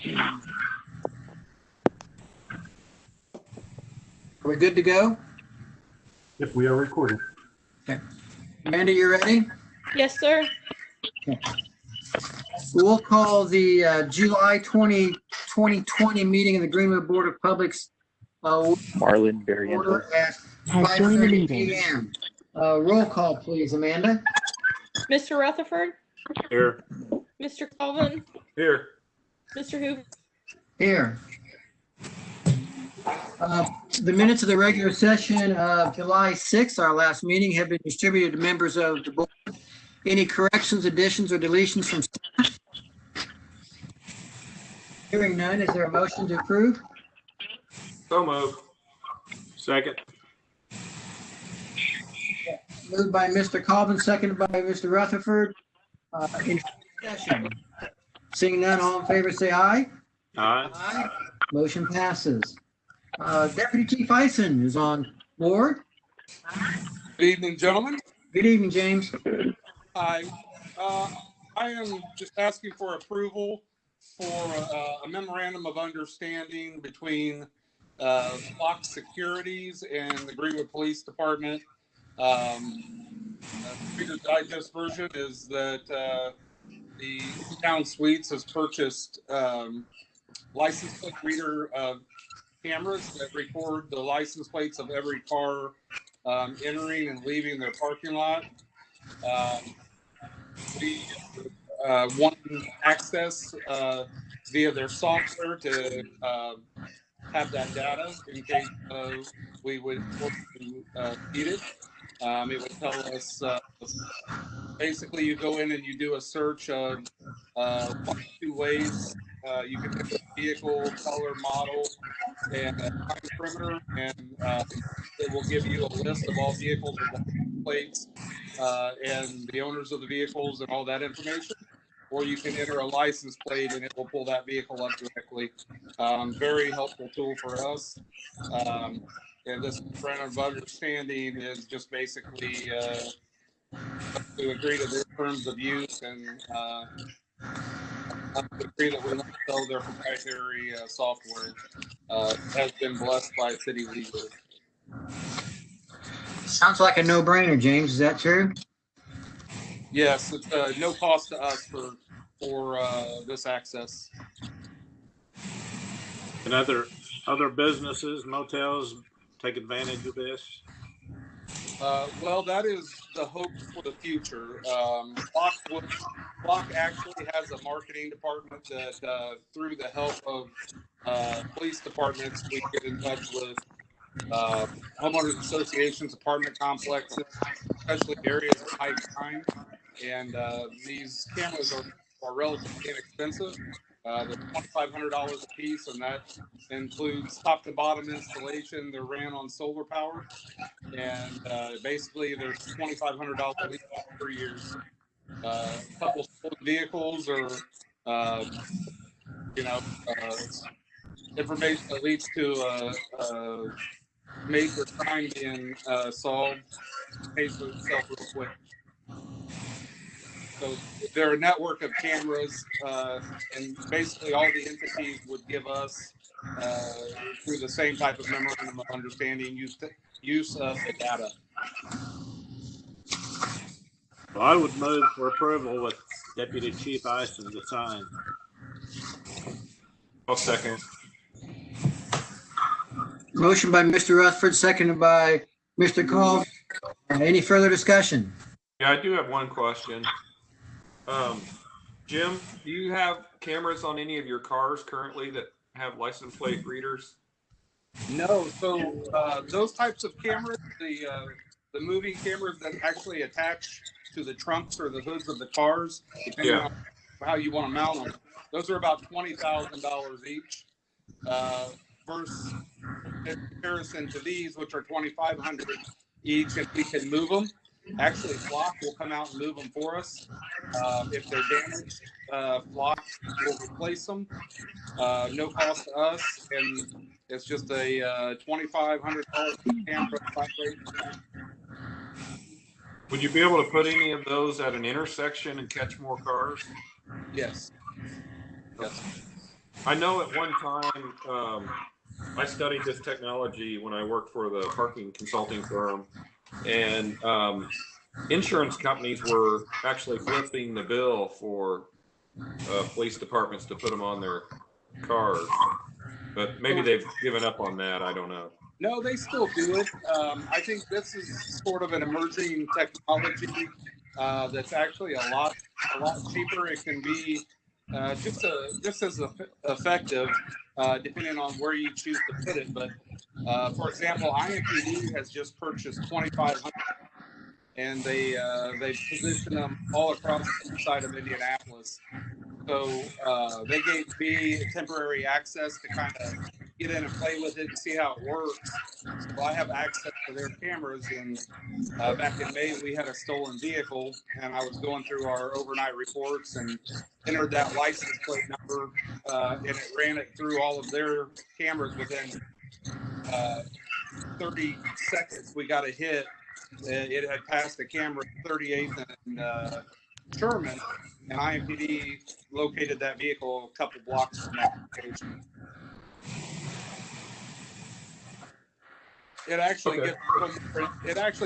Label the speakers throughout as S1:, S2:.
S1: Are we good to go?
S2: If we are recording.
S1: Okay. Amanda, you ready?
S3: Yes, sir.
S1: Okay. We'll call the July 2020 meeting of the Greenwood Board of Public's
S4: Marlon Barrientos
S1: order at
S5: has joined the
S1: 5:30
S5: meeting.
S1: p.m. Roll call, please, Amanda.
S3: Mr. Rutherford,
S2: Here.
S3: Mr. Colvin,
S2: Here.
S3: Mr. Hoover.
S1: Here. The minutes of the regular session of July 6th, our last meeting, have been distributed to members of the board. Any corrections, additions, or deletions from staff? Hearing none, is there a motion to approve?
S2: So moved. Second.
S1: Moved by Mr. Colvin, seconded by Mr. Rutherford. In discussion. Seeing none, all in favor say aye.
S2: Aye.
S1: Aye. Motion passes. Deputy Chief Eisen is on board.
S6: Good evening, gentlemen.
S1: Good evening, James.
S6: Hi. I am just asking for approval for a memorandum of understanding between Flock Securities and the Greenwood Police Department. Reader's Digest version is that the town suites has purchased license plate reader cameras that record the license plates of every car entering and leaving their parking lot. We want access via their software to have that data in case we would want to feed it. It would tell us, basically you go in and you do a search of two ways. You can pick a vehicle, color, model, and time perimeter, and it will give you a list of all vehicles with plates and the owners of the vehicles and all that information. Or you can enter a license plate and it will pull that vehicle up directly. Very helpful tool for us. And this memorandum of understanding is just basically to agree to their terms of use and agree that we won't sell their proprietary software. Has been blessed by city leaders.
S1: Sounds like a no-brainer, James. Is that true?
S6: Yes, it's no cost to us for this access.
S2: And other businesses, motels take advantage of this?
S6: Well, that is the hope for the future. Flock actually has a marketing department that, through the help of police departments, we get in touch with homeowners associations, apartment complexes, especially areas of high crime. And these cameras are relatively inexpensive. They're $2,500 a piece, and that includes top to bottom installation. They're ran on solar power, and basically there's $2,500 per year. A couple stolen vehicles or information that leads to a major crime being solved pays for itself real quick. So they're a network of cameras, and basically all the entities would give us, through the same type of memorandum of understanding, use of the data.
S2: Well, I would move for approval with Deputy Chief Eisen to sign. I'll second.
S1: Motion by Mr. Rutherford, seconded by Mr. Cole. Any further discussion?
S7: Yeah, I do have one question. Jim, do you have cameras on any of your cars currently that have license plate readers?
S6: No, so those types of cameras, the moving cameras that actually attach to the trunks or the hoods of the cars, depending on how you want to mount them, those are about $20,000 each. Versus in comparison to these, which are $2,500 each, if we can move them. Actually, Flock will come out and move them for us. If they're damaged, Flock will replace them. No cost to us, and it's just a $2,500 camera.
S7: Would you be able to put any of those at an intersection and catch more cars?
S6: Yes. Yes.
S7: I know at one time I studied this technology when I worked for the parking consulting firm, and insurance companies were actually flipping the bill for police departments to put them on their cars. But maybe they've given up on that. I don't know.
S6: No, they still do it. I think this is sort of an emerging technology that's actually a lot cheaper. It can be just as effective, depending on where you choose to put it. But for example, IMPD has just purchased 2,500, and they position them all across the side of Indianapolis. So they gave me temporary access to kind of get in and play with it and see how it works. So I have access to their cameras. And back in May, we had a stolen vehicle, and I was going through our overnight reports and entered that license plate number, and it ran it through all of their cameras. Within 30 seconds, we got a hit. It had passed the camera 38th and Sherman, and IMPD located that vehicle a couple blocks from that location. It actually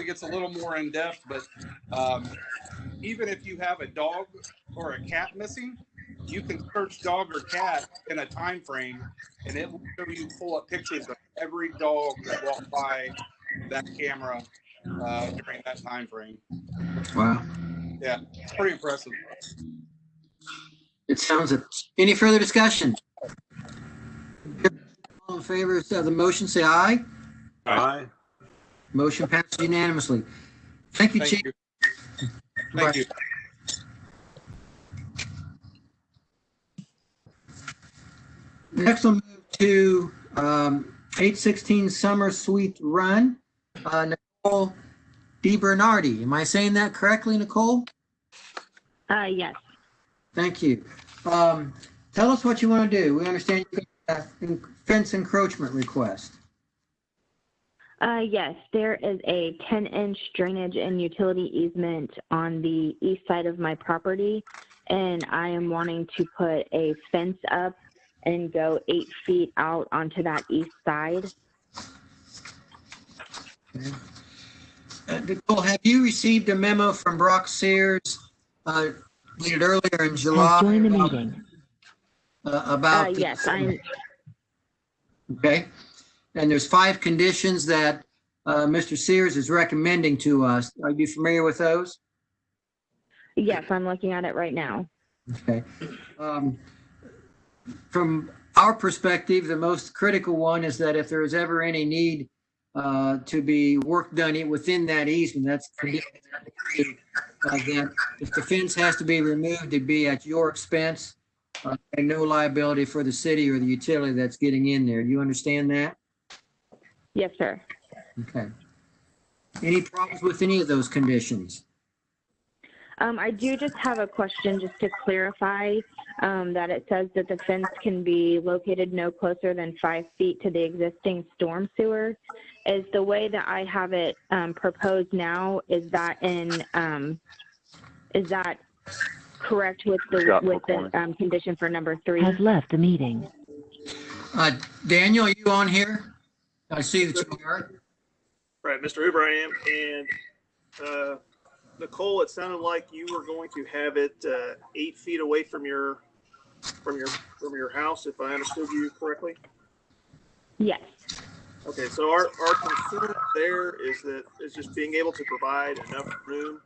S6: gets a little more in depth, but even if you have a dog or a cat missing, you can search dog or cat in a time frame, and it will show you pull up pictures of every dog that walked by that camera during that time frame.
S1: Wow.
S6: Yeah, it's pretty impressive.
S1: It sounds it. Any further discussion? All in favor of the motion, say aye.
S2: Aye.
S1: Motion passes unanimously. Thank you, Chief.
S6: Thank you.
S1: Next, we'll move to 816 SOMMERSWEET Run. Nicole DiBernardi. Am I saying that correctly, Nicole?
S5: Yes.
S1: Thank you. Tell us what you want to do. We understand you got a fence encroachment request.
S5: Yes, there is a 10-inch drainage and utility easement on the east side of my property, and I am wanting to put a fence up and go 8 feet out onto that east side.
S1: Okay. Nicole, have you received a memo from Brock Sears dated earlier in July?
S5: Join the meeting.
S1: About
S5: yes, I'm.
S1: Okay. And there's 5 conditions that Mr. Sears is recommending to us. Are you familiar with those?
S5: Yes, I'm looking at it right now.
S1: Okay. From our perspective, the most critical one is that if there is ever any need to be work done within that easement, that's that if the fence has to be removed, it'd be at your expense and no liability for the city or the utility that's getting in there. Do you understand that?
S5: Yes, sir.
S1: Okay. Any problems with any of those conditions?
S5: I do just have a question just to clarify that it says that the fence can be located no closer than 5 feet to the existing storm sewer. Is the way that I have it proposed now, is that correct with the condition for number 3?
S4: Has left the meeting.
S1: Daniel, are you on here? I see that you are.
S8: Right, Mr. Hoover, I am, and Nicole, it sounded like you were going to have it 8 feet away from your house, if I understood you correctly.
S5: Yes.
S8: Okay, so our concern there is just being able to provide enough room.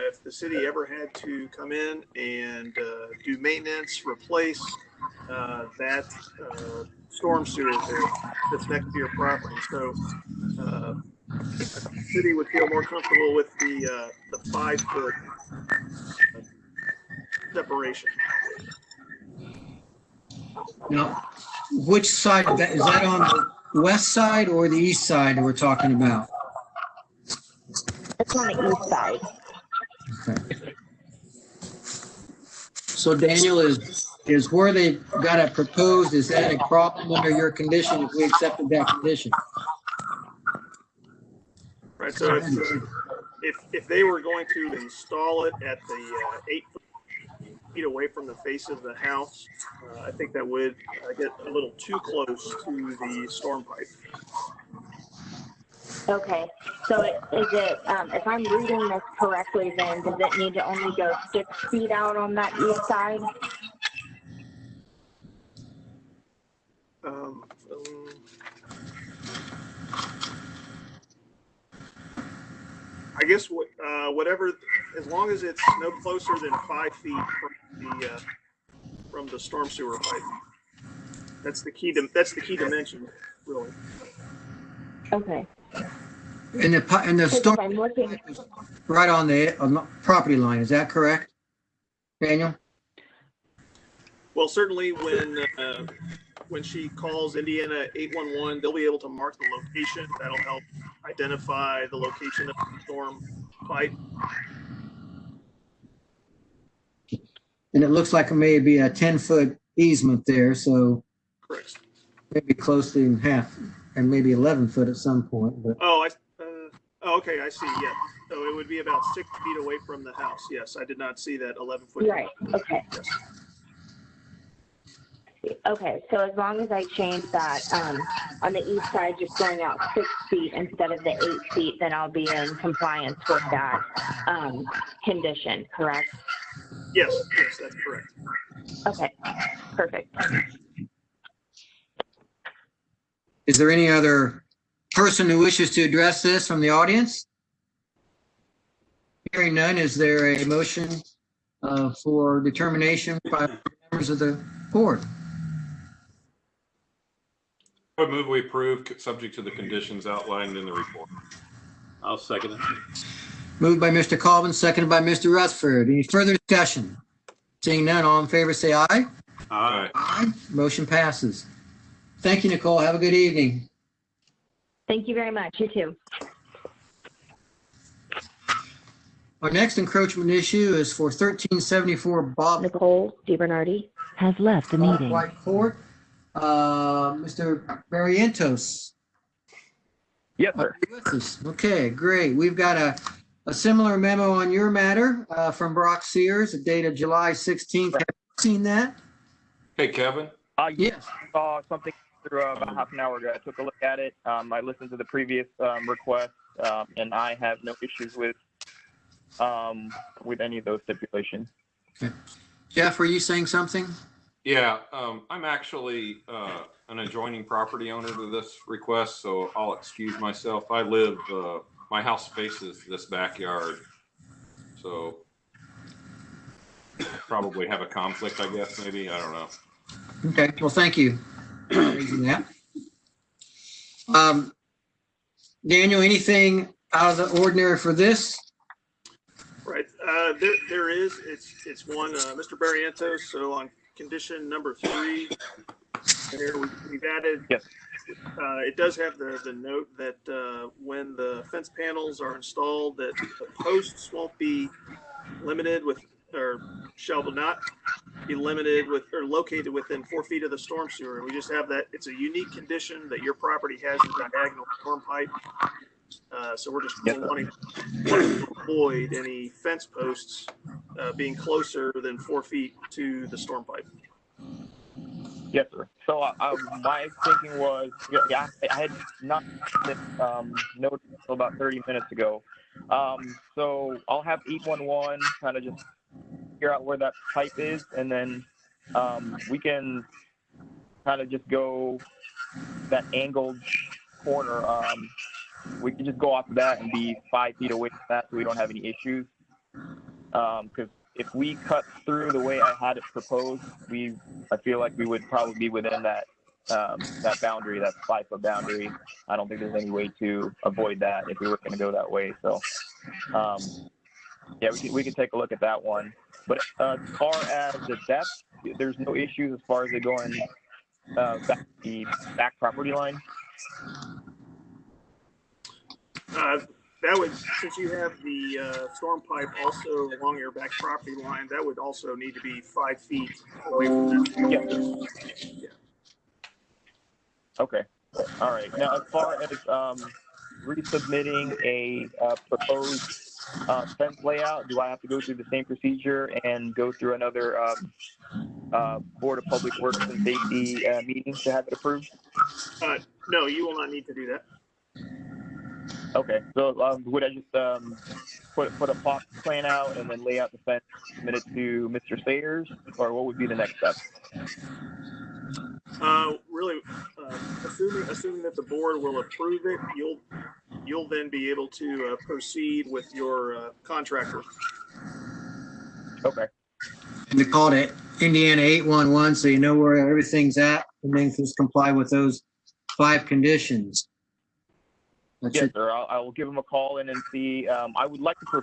S8: If the city ever had to come in and do maintenance, replace that storm sewer that's next to your property. So the city would feel more comfortable with the 5 foot separation.
S1: Now, which side of that, is that on the west side or the east side we're talking about?
S5: It's on the east side.
S1: Okay. So Daniel, is where they got it proposed, is that a problem under your condition if we accepted that condition?
S8: Right, so if they were going to install it at the 8 foot feet away from the face of the house. I think that would get a little too close to the storm pipe.
S5: Okay, so is it, if I'm reading this correctly, then does it need to only go 6 feet out on that east side?
S8: I guess whatever, as long as it's no closer than 5 feet from the storm sewer pipe. That's the key. That's the key dimension, really.
S5: Okay.
S1: And the storm
S5: I'm looking.
S1: right on the property line. Is that correct, Daniel?
S8: Well, certainly when she calls Indiana 811, they'll be able to mark the location. That'll help identify the location of the storm pipe.
S1: And it looks like it may be a 10-foot easement there, so
S8: Correct.
S1: maybe close to half, and maybe 11 foot at some point. But
S8: Okay, I see. Yeah, so it would be about 6 feet away from the house. Yes, I did not see that 11-foot.
S5: Right. Okay.
S8: Yes.
S5: Okay, so as long as I change that on the east side, just going out 6 feet instead of the 8 feet, then I'll be in compliance with that condition, correct?
S8: Yes, that's correct.
S5: Okay, perfect.
S1: is there any other person who wishes to address this from the audience? Hearing none, is there a motion for determination by members of the board?
S7: I would move we approve, subject to the conditions outlined in the report.
S2: I'll second it.
S1: Moved by Mr. Colvin, seconded by Mr. Rutherford. Any further discussion? Seeing none, all in favor say aye.
S2: Aye.
S1: Aye. Motion passes. Thank you, Nicole. Have a good evening.
S5: Thank you very much. You too.
S1: Our next encroachment issue is for 1374 Bob
S5: Nicole DiBernardi
S9: has left the meeting.
S1: White Court. Mr. Barrientos.
S4: Yes, sir.
S1: Okay, great. We've got a similar memo on your matter from Brock Sears, dated July 16th. Have you seen that?
S7: Hey, Kevin.
S1: Yes.
S4: I saw something through about half an hour ago. I took a look at it. I listened to the previous request, and I have no issues with any of those stipulations.
S1: Okay. Jeff, were you saying something?
S7: Yeah, I'm actually an adjoining property owner to this request, so I'll excuse myself. I live, my house faces this backyard, so probably have a conflict, I guess, maybe. I don't know.
S1: Okay, well, thank you for raising that. Daniel, anything out of the ordinary for this?
S8: Right. There is. It's one, Mr. Barrientos. So on condition number 3, there we've added.
S4: Yes.
S8: It does have the note that when the fence panels are installed, that the posts won't be limited with, or shall not be limited with, or located within 4 feet of the storm sewer. We just have that. It's a unique condition that your property has a diagonal storm pipe. So we're just wanting to avoid any fence posts being closer than 4 feet to the storm pipe.
S4: Yes, sir. So my thinking was, yeah, I had not noticed until about 30 minutes ago. So I'll have 811 kind of just figure out where that pipe is, and then we can kind of just go that angled corner. We can just go off of that and be 5 feet away from that, so we don't have any issues. Because if we cut through the way I had it proposed, I feel like we would probably be within that boundary, that 5-foot boundary. I don't think there's any way to avoid that if we were going to go that way. So, yeah, we can take a look at that one. But as far as the depth, there's no issues as far as it going back the back property line.
S8: That would, since you have the storm pipe also along your back property line, that would also need to be 5 feet away from that.
S4: Yeah. Okay. All right. Now, as far as resubmitting a proposed fence layout, do I have to go through the same procedure and go through another Board of Public Works and Safety meeting to have it approved?
S8: No, you will not need to do that.
S4: Okay, so would I just put a plot plan out and then lay out the fence, submit it to Mr. Sayers, or what would be the next step?
S8: Really, assuming that the board will approve it, you'll then be able to proceed with your contractor.
S4: Okay.
S1: And they called it Indiana 811, so you know where everything's at, and then just comply with those 5 conditions. That's
S4: Yes,
S1: it.
S4: sir. I'll give him a call in and see. I would like to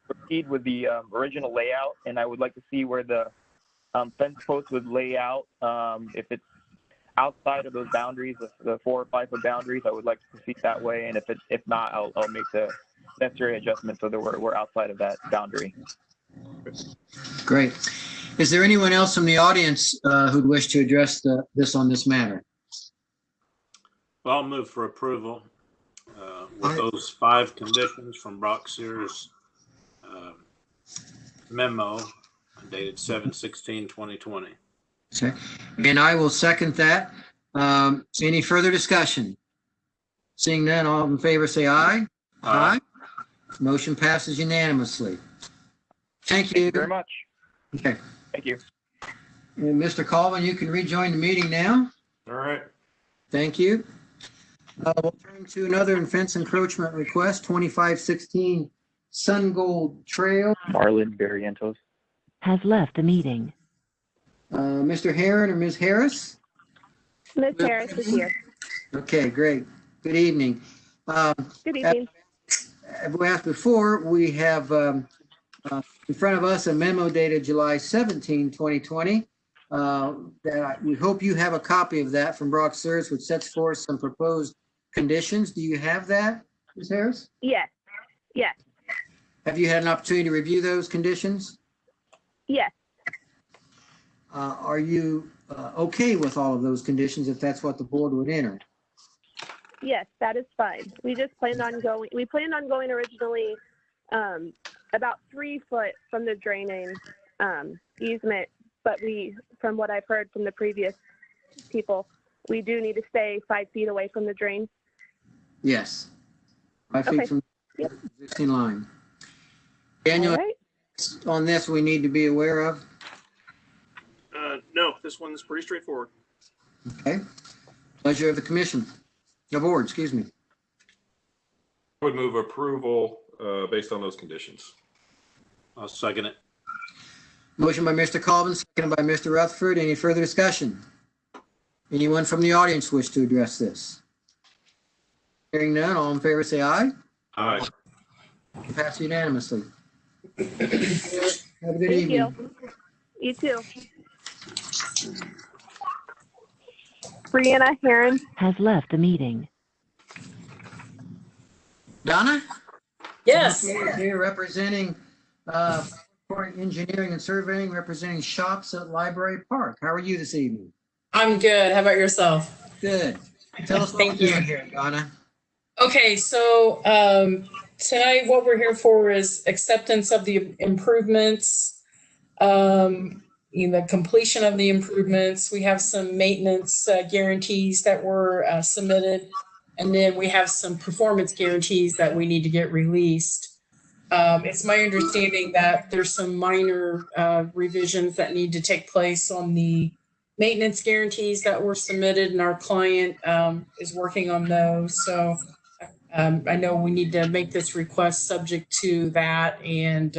S4: proceed with the original layout, and I would like to see where the fence post would lay out. If it's outside of those boundaries, the 4 or 5 foot boundaries, I would like to proceed that way. And if not, I'll make the necessary adjustment so that we're outside of that boundary.
S1: Great. Is there anyone else from the audience who'd wish to address this on this matter?
S2: Well, I'll move for approval with those 5 conditions from Brock Sears' memo dated 7/16/2020.
S1: Okay. And I will second that. Any further discussion? Seeing none, all in favor say aye.
S2: Aye.
S1: Motion passes unanimously. Thank
S4: Thank you
S1: you.
S4: very much.
S1: Okay.
S4: Thank you.
S1: And Mr. Colvin, you can rejoin the meeting now.
S7: All right.
S1: Thank you. We'll turn to another fence encroachment request, 2516 SUNGOLD Trail.
S4: Marlon Barrientos
S9: has left the meeting.
S1: Mr. Heron or Ms. Harris?
S5: Ms. Harris is here.
S1: Okay, great. Good evening.
S5: Good evening.
S1: As before, we have in front of us a memo dated July 17, 2020. That we hope you have a copy of that from Brock Sears, which sets forth some proposed conditions. Do you have that, Ms. Harris?
S5: Yes. Yes.
S1: Have you had an opportunity to review those conditions?
S5: Yes.
S1: Are you okay with all of those conditions if that's what the board would enter?
S5: Yes, that is fine. We just planned on going. We planned on going originally about 3 foot from the draining easement, but from what I've heard from the previous people, we do need to stay 5 feet away from the drain.
S1: Yes. 5 feet
S5: Okay.
S1: from the
S5: Yep.
S1: existing line. Daniel,
S5: All right.
S1: on this we need to be aware of?
S8: No, this one's pretty straightforward.
S1: Okay. Pleasure of the commission. The board, excuse me.
S7: I would move approval based on those conditions.
S2: I'll second it.
S1: Motion by Mr. Colvin, seconded by Mr. Rutherford. Any further discussion? Anyone from the audience wish to address this? Hearing none, all in favor say aye.
S7: Aye.
S1: Pass unanimously. Have a good
S5: Thank
S1: evening.
S5: you. You too. Brianna Heron.
S9: Has left the meeting.
S1: Donna?
S10: Yes.
S1: Here representing engineering and surveying, representing shops at Library Park. How are you this evening?
S10: I'm good. How about yourself?
S1: Good. Tell us what
S10: Thank
S1: we're
S10: you.
S1: doing here, Donna.
S10: Okay, so tonight what we're here for is acceptance of the improvements, the completion of the improvements. We have some maintenance guarantees that were submitted, and then we have some performance guarantees that we need to get released. It's my understanding that there's some minor revisions that need to take place on the maintenance guarantees that were submitted, and our client is working on those. So I know we need to make this request subject to that. And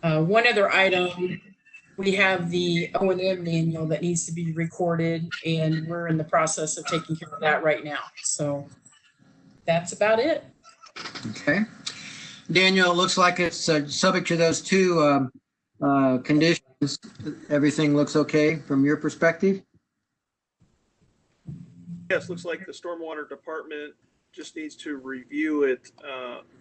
S10: one other item, we have the O&M manual that needs to be recorded, and we're in the process of taking care of that right now. So that's about it.
S1: Okay. Daniel, it looks like it's subject to those 2 conditions. Everything looks okay from your perspective?
S8: Yes, looks like the stormwater department just needs to review it,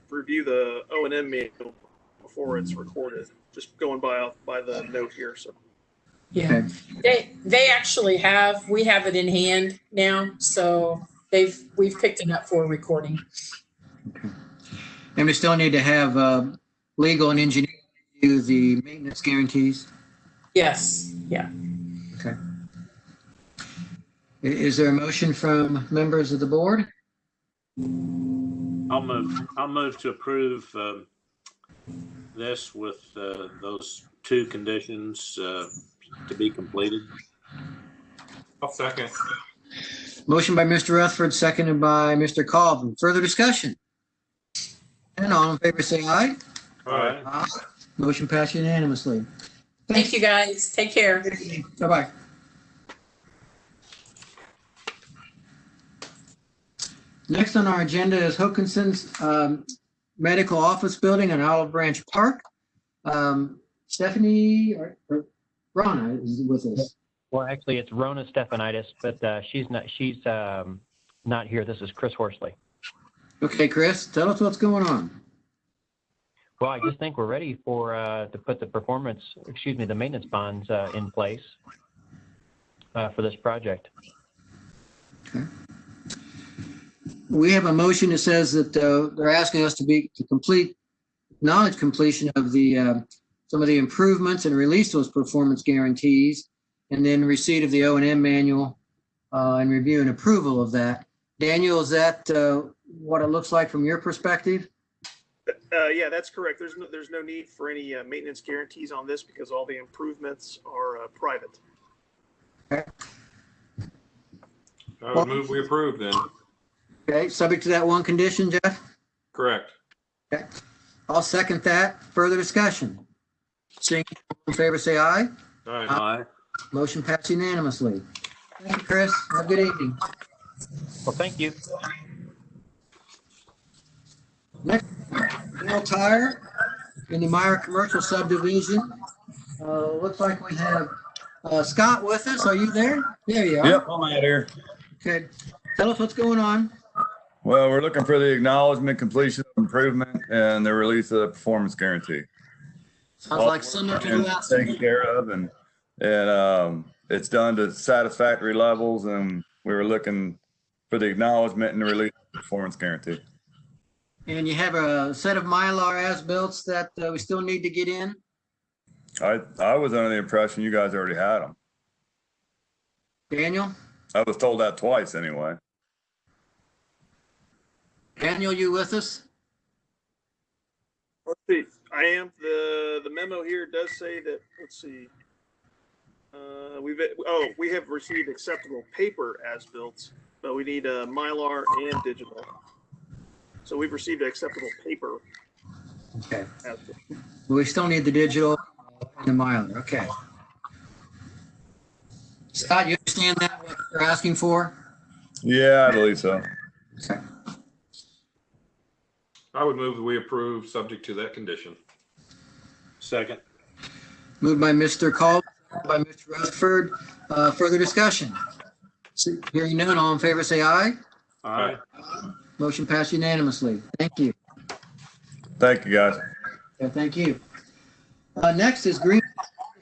S8: review the O&M manual before it's recorded. Just going by the note here. So
S10: Yeah, they actually have. We have it in hand now, so we've picked it up for recording.
S1: Okay. And we still need to have legal and engineering review the maintenance guarantees.
S10: Yes, yeah.
S1: Okay. Is there a motion from members of the board?
S2: I'll move to approve this with those two conditions to be completed.
S7: I'll second.
S1: Motion by Mr. Rutherford, seconded by Mr. Colvin. Further discussion? And all in favor say aye.
S2: Aye.
S1: Aye. Motion passed unanimously.
S10: Thank you, guys. Take care.
S1: Bye-bye. Next on our agenda is Hookinson's Medical Office Building in Olive Branch Park. Stephanie or Rana is with us.
S11: Well, actually, it's Rona Stephanitis, but she's not here. This is Chris Horsley.
S1: Okay, Chris, tell us what's going on.
S11: Well, I just think we're ready for to put the maintenance bonds in place for this project.
S1: Okay. We have a motion that says that they're asking us to acknowledge completion of the some of the improvements and release those performance guarantees, and then receipt of the O&M manual and review and approval of that. Daniel, is that what it looks like from your perspective?
S8: Yeah, that's correct. There's no need for any maintenance guarantees on this because all the improvements are private.
S1: Okay.
S7: I would move we approve then.
S1: Okay, subject to that one condition, Jeff?
S7: Correct.
S1: Okay, I'll second that. Further discussion? Seeing all in favor, say aye.
S7: Aye.
S2: Aye. Motion
S1: Passed unanimously. Thank you, Chris. Have a good evening.
S11: Well, thank you.
S1: Next, General Tire in the Meyer Commercial Subdivision. Looks like we have Scott with us. Are you there? There you are.
S12: Yep, I'm out here.
S1: Okay. Tell us what's going on.
S12: Well, we're looking for the acknowledgement, completion, improvement, and the release of the performance guarantee.
S1: Sounds like similar to the last
S12: taken
S1: one.
S12: care of, and it's done to satisfactory levels, and we were looking for the acknowledgement and the release of the performance guarantee.
S1: And you have a set of Mylar as-built that we still need to get in?
S12: I was under the impression you guys already had them.
S1: Daniel?
S12: I was told that twice anyway.
S1: Daniel, you with us?
S8: Let's see. I am. The memo here does say that, let's see. We have received acceptable paper as built, but we need a Mylar and digital. So we've received acceptable paper.
S1: Okay.
S8: As built.
S1: We still need the digital and the Mylar. Okay. Scott, you understand that, what they're asking for?
S12: Yeah, I believe so.
S1: Okay.
S7: I would move that we approve subject to that condition.
S2: Second.
S1: Moved by Mr. Call, by Mr. Rutherford. Further discussion? Hearing none, all in favor say aye.
S2: Aye.
S1: Motion passed unanimously. Thank you.
S12: Thank you, guys.
S1: Okay, thank you. Next is Greenwood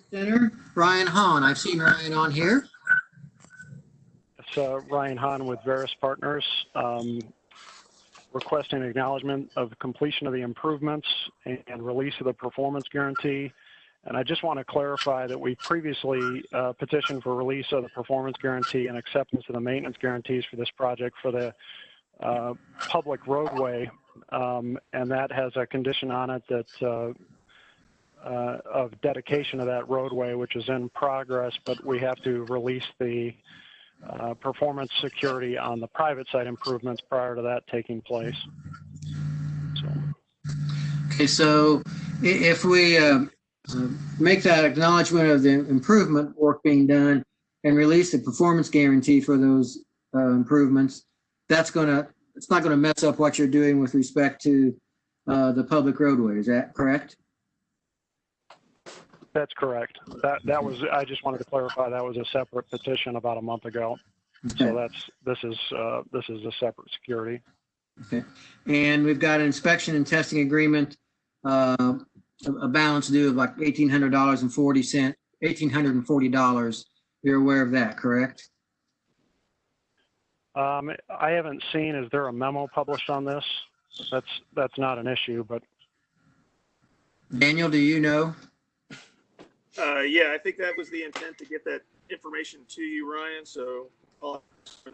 S1: Center, Ryan Hahn. I've seen Ryan on here.
S13: It's Ryan Hahn with Veris Partners, requesting acknowledgement of completion of the improvements and release of the performance guarantee. And I just want to clarify that we previously petitioned for release of the performance guarantee and acceptance of the maintenance guarantees for this project for the public roadway, and that has a condition on it that of dedication of that roadway, which is in progress, but we have to release the performance security on the private side improvements prior to that taking place.
S1: Okay, so if we make that acknowledgement of the improvement work being done and release the performance guarantee for those improvements, it's not gonna mess up what you're doing with respect to the public roadway. Is that correct?
S13: That's correct. That was, I just wanted to clarify, that was a separate petition about a month ago.
S1: Okay.
S13: So this is a separate security.
S1: Okay, and we've got an inspection and testing agreement, a balance due of like $1,840. You're aware of that, correct?
S13: I haven't seen, is there a memo published on this? that's not an issue, but
S1: Daniel, do you know?
S8: Yeah, I think that was the intent to get that information to you, Ryan. So, but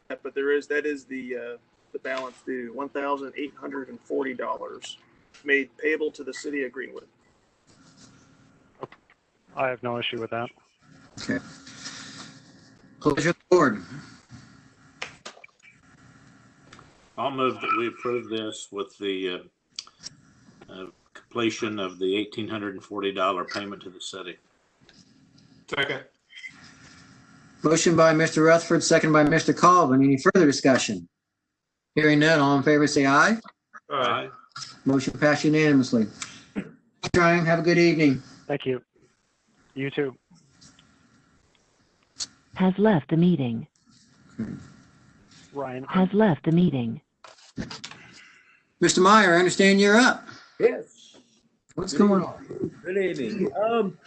S8: that is the balance due, $1,840, made payable to the city of Greenwood.
S13: I have no issue with that.
S1: Okay. Pleasure of the board.
S2: I'll move that we approve this with the completion of the $1,840 payment to the city.
S7: Second.
S1: Motion by Mr. Rutherford, second by Mr. Colvin. Any further discussion? Hearing none, all in favor say aye.
S7: Aye.
S1: Motion passed unanimously. Ryan, have a good evening.
S13: Thank you. You too.
S9: Has left the meeting.
S13: Ryan.
S9: Has left the meeting.
S1: Mr. Meyer, I understand you're up.
S14: Yes.
S1: What's going on?
S14: Good evening. On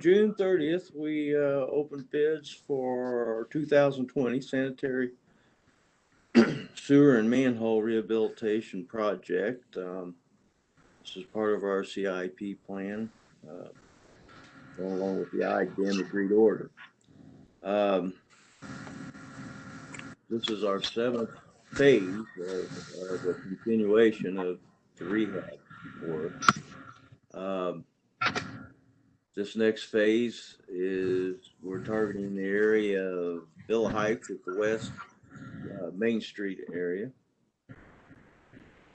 S14: June 30th, we opened bids for our 2020 sanitary sewer and manhole rehabilitation project. This is part of our CIP plan, going along with the IDEM agreed order. This is our 7th phase of a continuation of the rehab work. This next phase is we're targeting the area of Villa Heights at the west Main Street area.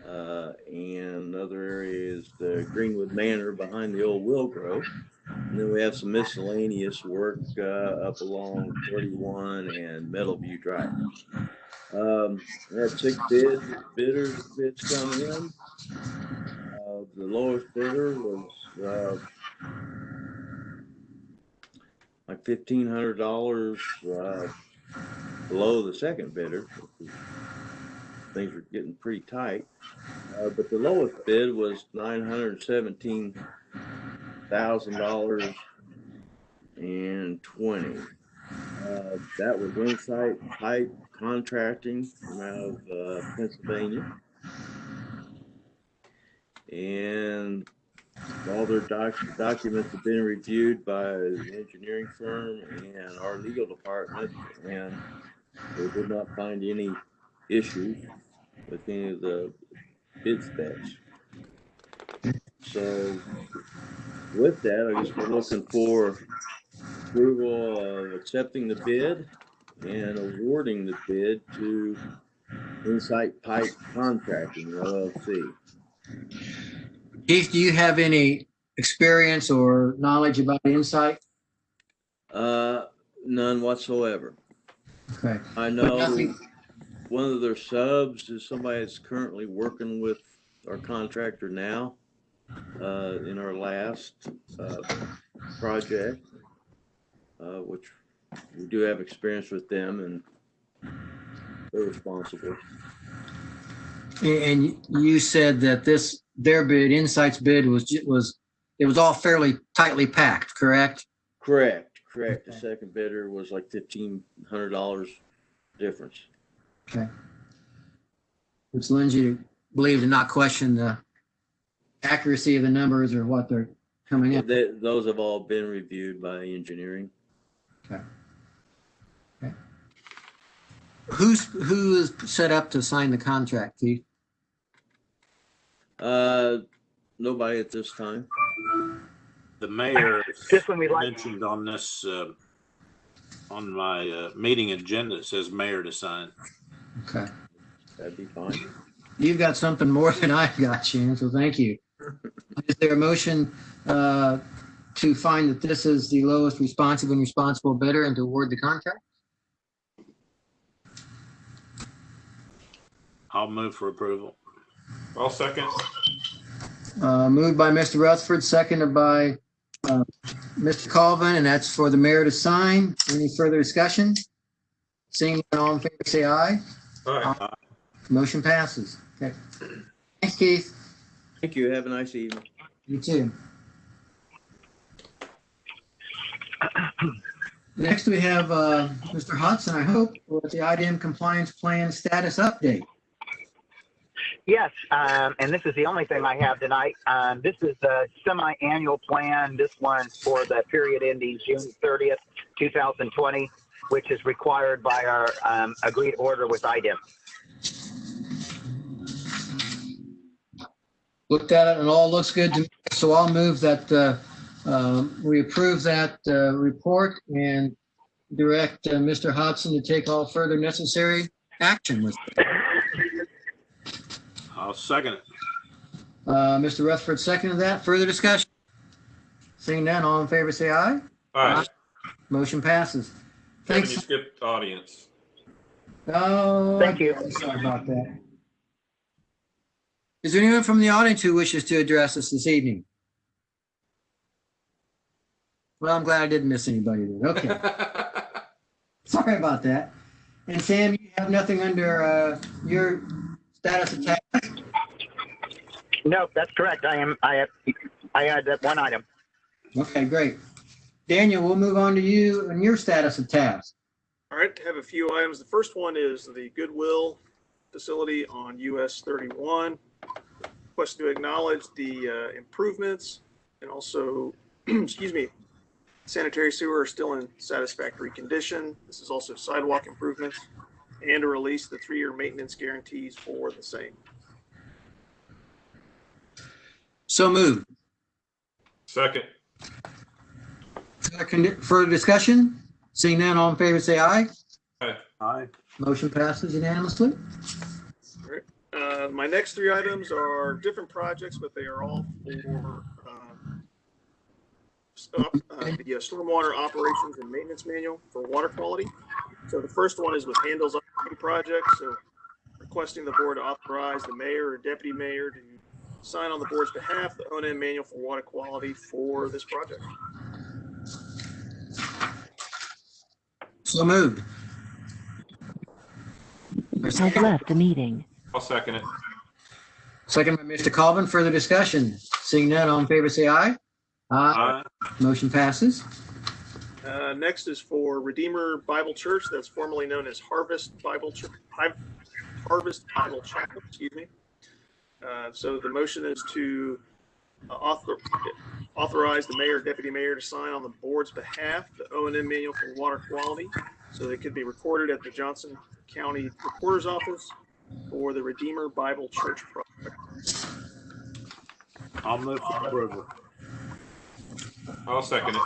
S14: And another area is the Greenwood Manor behind the old Wilgrove. And then we have some miscellaneous work up along 31 and Meadowview Drive. We had 6 bids come in. The lowest bidder was like $1,500 below the second bidder. Things are getting pretty tight. But the lowest bid was $917,000.20. That was Insight Pipe Contracting from out of Pennsylvania. And all their documents have been reviewed by the engineering firm and our legal department, and they did not find any issues with any of the bid specs. So with that, I guess we're looking for approval of accepting the bid and awarding the bid to Insight Pipe Contracting, LLC.
S1: Keith, do you have any experience or knowledge about Insight?
S14: None whatsoever.
S1: Okay.
S14: I know one of their subs is somebody that's currently working with our contractor now in our last project, which we do have experience with them, and they're responsible.
S1: And you said that their bid, Insight's bid, was all fairly tightly packed, correct?
S14: Correct. The second bidder was like $1,500 difference.
S1: Okay. Which lends you to believe to not question the accuracy of the numbers or what they're coming in.
S14: Those have all been reviewed by engineering.
S1: Okay. Who is set up to sign the contract, Keith?
S14: Nobody at this time.
S2: The mayor mentioned on this on my meeting agenda, it says mayor to sign.
S1: Okay.
S14: That'd be fine.
S1: You've got something more than I've got, Shannon, so thank you. Is there a motion to find that this is the lowest responsive and responsible bidder and to award the contract?
S2: I'll move for approval.
S7: I'll second.
S1: Moved by Mr. Rutherford, seconded by Mr. Colvin, and that's for the mayor to sign. Any further discussion? Seeing none, all in favor, say aye.
S7: Aye.
S1: Motion passes. Okay. Thanks, Keith.
S14: Thank you. Have a nice evening.
S1: You too. Next, we have Mr. Hudson, I hope, with the IDEM compliance plan status update.
S15: Yes, and this is the only thing I have tonight. This is the semi-annual plan. This one's for the period ending June 30th, 2020, which is required by our agreed order with IDEM.
S1: Looked at it and all looks good to me. So I'll move that we approve that report and direct Mr. Hodson to take all further necessary action with it.
S2: I'll second it.
S1: Mr. Rutherford seconded that. Further discussion? Seeing none, all in favor say aye.
S7: Aye.
S1: Motion passes.
S7: Kevin,
S1: Thanks.
S7: you skipped audience.
S1: Oh,
S15: Thank you.
S1: I'm sorry about that. Is there anyone from the audience who wishes to address us this evening? Well, I'm glad I didn't miss anybody then. Okay. Sorry about that. And Sam, you have nothing under your status of task?
S15: No, that's correct. I had that one item.
S1: Okay, great. Daniel, we'll move on to you and your status of task.
S8: All right, I have a few items. The first one is the Goodwill facility on US 31. Request to acknowledge the improvements and also, excuse me, sanitary sewer are still in satisfactory condition. This is also sidewalk improvements and to release the 3-year maintenance guarantees for the same.
S1: So moved.
S7: Second.
S1: Further discussion? Seeing none, all in favor say aye.
S7: Aye.
S2: Aye.
S1: Motion passes unanimously.
S8: All right. My next 3 items are different projects, but they are all for the stormwater operations and maintenance manual for water quality. So the first one is with Handel's upgrade project. So requesting the board to authorize the mayor or deputy mayor to sign on the board's behalf the O&M manual for water quality for this project.
S1: So moved.
S9: Has left the meeting.
S7: I'll second it.
S1: Second by Mr. Colvin. Further discussion? Seeing none, all in favor say aye.
S2: Aye.
S1: Motion passes.
S8: Next is for Redeemer Bible Church, that's formerly known as Harvest Bible Church, Harvest Bible Chapel. Excuse me. So the motion is to authorize the mayor, deputy mayor to sign on the board's behalf the O&M manual for water quality, so it could be recorded at the Johnson County Recorder's Office for the Redeemer Bible Church project.
S2: I'll move for approval.
S7: I'll second it.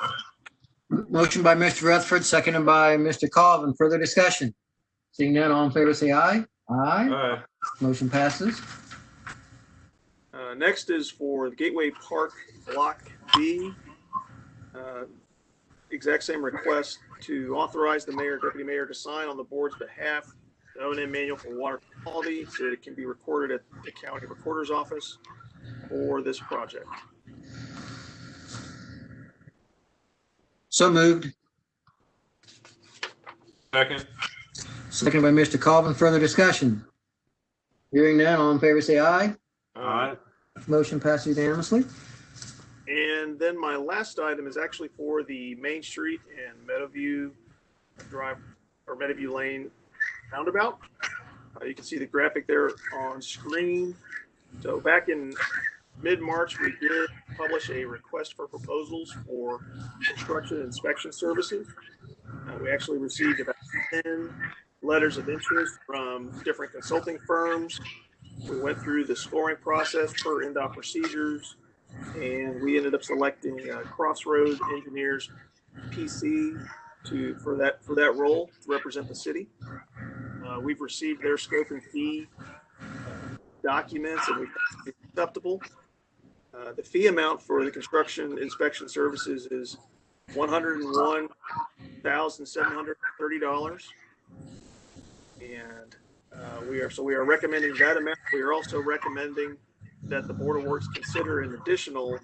S1: Motion by Mr. Rutherford, seconded by Mr. Colvin. Further discussion? Seeing none, all in favor say aye. Aye.
S7: Aye.
S1: Motion passes.
S8: Next is for the Gateway Park Block B. Exact same request to authorize the mayor, deputy mayor to sign on the board's behalf the O&M manual for water quality so that it can be recorded at the county recorder's office for this project.
S1: So moved.
S7: Second.
S1: Seconded by Mr. Colvin. Further discussion? Hearing none, all in favor say aye.
S2: Aye.
S1: Motion passes unanimously.
S8: And then my last item is actually for the Main Street and Meadowview Drive or Meadowview Lane roundabout. You can see the graphic there on screen. So back in mid-March, we did publish a request for proposals for construction inspection services. We actually received about 10 letters of interest from different consulting firms. We went through the scoring process per NDOT procedures, and we ended up selecting Crossroad Engineers PC for that role to represent the city. We've received their scope and fee documents, and we found it acceptable. The fee amount for the construction inspection services is $101,730, and we are recommending that amount. We are also recommending that the Board of Works consider an additional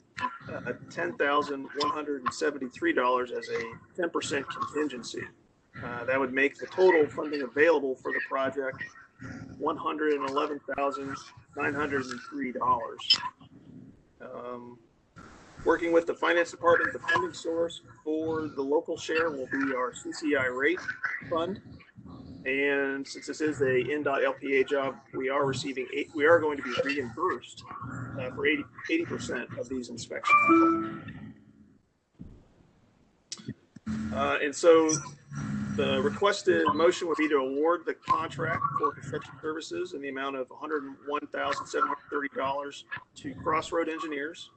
S8: $10,173 as a 10% contingency. That would make the total funding available for the project $111,903. Working with the finance department, the funding source for the local share will be our CCI rate fund. And since this is a NDOT LPA job, we are going to be reimbursed for 80% of these inspections. And so the requested motion would be to award the contract for construction services in the amount of $101,730 to Crossroad Engineers,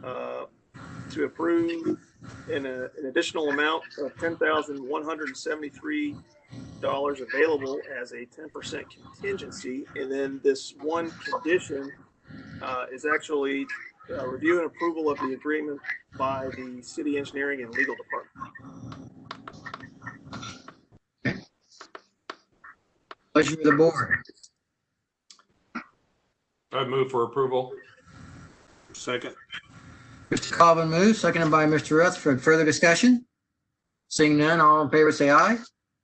S8: to approve an additional amount of $10,173 available as a 10% contingency. And then this one condition is actually review and approval of the agreement by the city engineering and legal department.
S1: Pleasure of the board.
S7: I'd move for approval.
S2: Second.
S1: Mr. Colvin moves, seconded by Mr. Rutherford. Further discussion? Seeing none, all in favor say aye.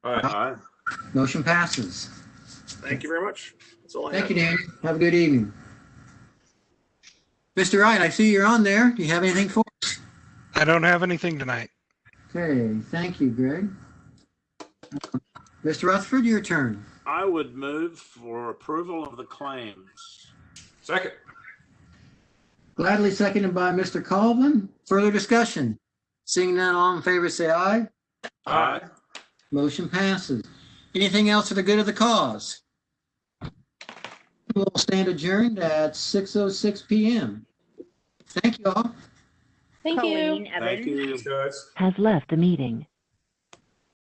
S2: Aye.
S1: Motion passes.
S8: Thank you very much. That's all I
S1: Thank
S8: have.
S1: you, Daniel. Have a good evening. Mr. Wright, I see you're on there. Do you have anything for us?
S16: I don't have anything tonight.
S1: Okay, thank you, Greg. Mr. Rutherford, your turn.
S2: I would move for approval of the claims.
S7: Second.
S1: Gladly seconded by Mr. Colvin. Further discussion? Seeing none, all in favor say aye.
S2: Aye.
S1: Motion passes. Anything else for the good of the cause? We'll stand adjourned at 6:06 p.m. Thank you all.
S3: Thank you.
S5: Colleen Evans.
S2: Thank you, guys.
S9: Has left the meeting.